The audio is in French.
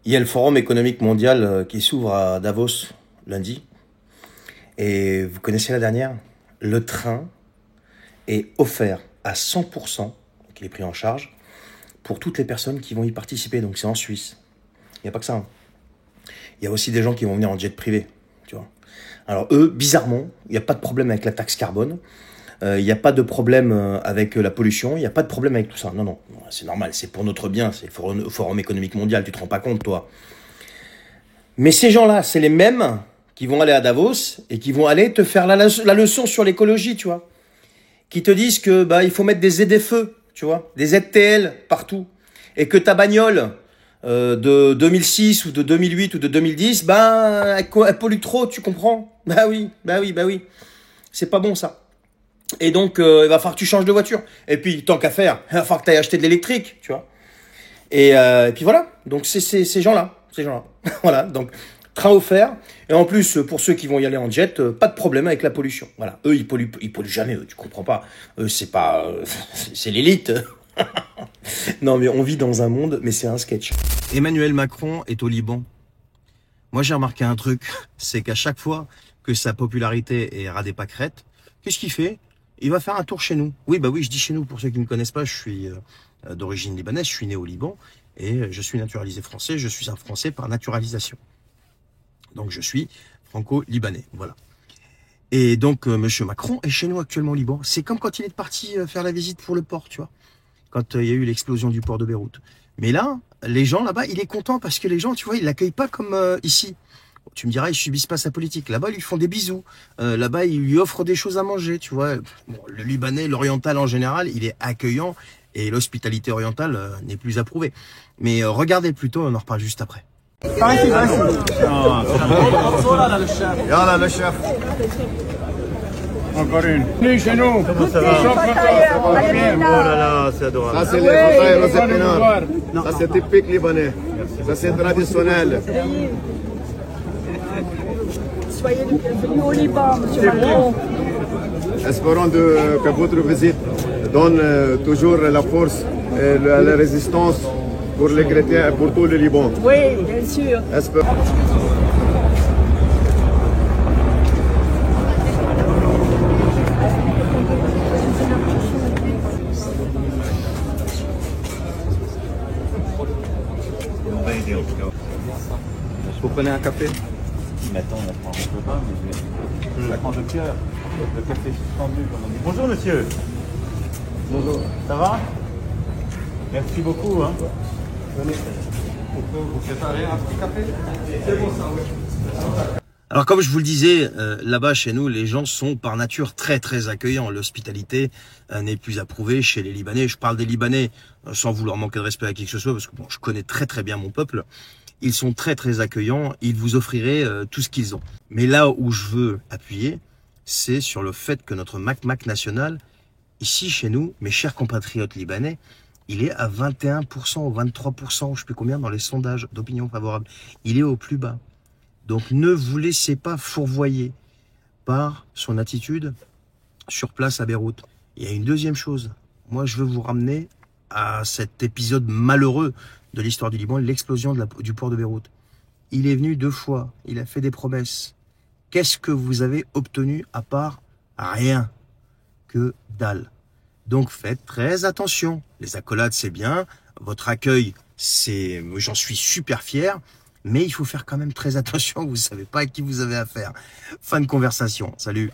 Il y a le Forum économique mondial qui s'ouvre à Davos lundi. Et vous connaissez la dernière? Le train est offert à 100%, donc il est pris en charge, pour toutes les personnes qui vont y participer. Donc c'est en Suisse. Il n'y a pas que ça. Il y a aussi des gens qui vont venir en jet privé. Tu vois. Alors eux, bizarrement, il n'y a pas de problème avec la taxe carbone. Il n'y a pas de problème avec la pollution, il n'y a pas de problème avec tout ça. Non, c'est normal, c'est pour notre bien, c'est le Forum économique mondial, tu te rends pas compte, toi. Mais ces gens-là, c'est les mêmes qui vont aller à Davos et qui vont aller te faire la leçon sur l'écologie, tu vois. Qui te disent que il faut mettre des ZFE, tu vois, des ZTL partout. Et que ta bagnole de 2006 ou de 2008 ou de 2010, elle pollue trop, tu comprends? Bah oui. C'est pas bon, ça. Et donc, il va falloir que tu changes de voiture. Et puis, tant qu'à faire, il va falloir que tu ailles acheter de l'électrique, tu vois. Et puis voilà. Donc, c'est ces gens-là. Voilà. Donc, train offert. Et en plus, pour ceux qui vont y aller en jet, pas de problème avec la pollution. Voilà. Eux, ils polluent jamais, eux. Tu comprends pas. Eux, c'est pas, c'est l'élite. Non, mais on vit dans un monde, mais c'est un sketch. Emmanuel Macron est au Liban. Moi, j'ai remarqué un truc. C'est qu'à chaque fois que sa popularité est ras des pâquerettes, qu'est-ce qu'il fait? Il va faire un tour chez nous. Oui, je dis chez nous, pour ceux qui ne me connaissent pas, je suis d'origine libanaise, je suis né au Liban, et je suis naturalisé français, je suis un Français par naturalisation. Donc je suis franco-libanais, voilà. Et donc Monsieur Macron est chez nous actuellement au Liban. C'est comme quand il est parti faire la visite pour le port, tu vois, quand il y a eu l'explosion du port de Beyrouth. Mais là, les gens là-bas, il est content parce que les gens, tu vois, ils l'accueillent pas comme ici. Tu me diras, ils subissent pas sa politique. Là-bas, ils lui font des bisous. Là-bas, ils lui offrent des choses à manger, tu vois. Bon, le Libanais, l'oriental en général, il est accueillant et l'hospitalité orientale n'est plus approuvée. Mais regardez plutôt, on en reparle juste après. Yalla le chef. Encore une. Venez chez nous. Comment ça va? Oh là là, c'est adorable. Ça, c'est les fatailles rose épinards. Ça, c'est typique libanais. Ça, c'est traditionnel. Soyez le bienvenu au Liban, monsieur Macron. Espérons que votre visite donne toujours la force et la résistance pour les chrétiens et pour tout le Liban. Oui, bien sûr. Vous prenez un café? Mais attends, on apprend un peu pas, mais je la prends de cœur. Le café suspendu, comme on dit. Bonjour monsieur. Bonjour. Ça va? Merci beaucoup. Hein. Venez. Vous préparez un petit café? C'est bon ça, oui. Alors comme je vous le disais, là-bas chez nous, les gens sont par nature très très accueillants. L'hospitalité n'est plus approuvée chez les Libanais. Je parle des Libanais sans vouloir manquer de respect à qui que ce soit, parce que bon, je connais très très bien mon peuple. Ils sont très très accueillants, ils vous offriraient tout ce qu'ils ont. Mais là où je veux appuyer, c'est sur le fait que notre Mac national, ici chez nous, mes chers compatriotes libanais, il est à 21% ou 23%, je sais plus combien, dans les sondages d'opinion favorable. Il est au plus bas. Donc ne vous laissez pas fourvoyer par son attitude sur place à Beyrouth. Il y a une deuxième chose. Moi, je veux vous ramener à cet épisode malheureux de l'histoire du Liban, l'explosion du port de Beyrouth. Il est venu 2 fois, il a fait des promesses. Qu'est-ce que vous avez obtenu à part rien que dalle? Donc faites très attention. Les accolades, c'est bien. Votre accueil, j'en suis super fier. Mais il faut faire quand même très attention. Vous ne savez pas à qui vous avez affaire. Fin de conversation. Salut.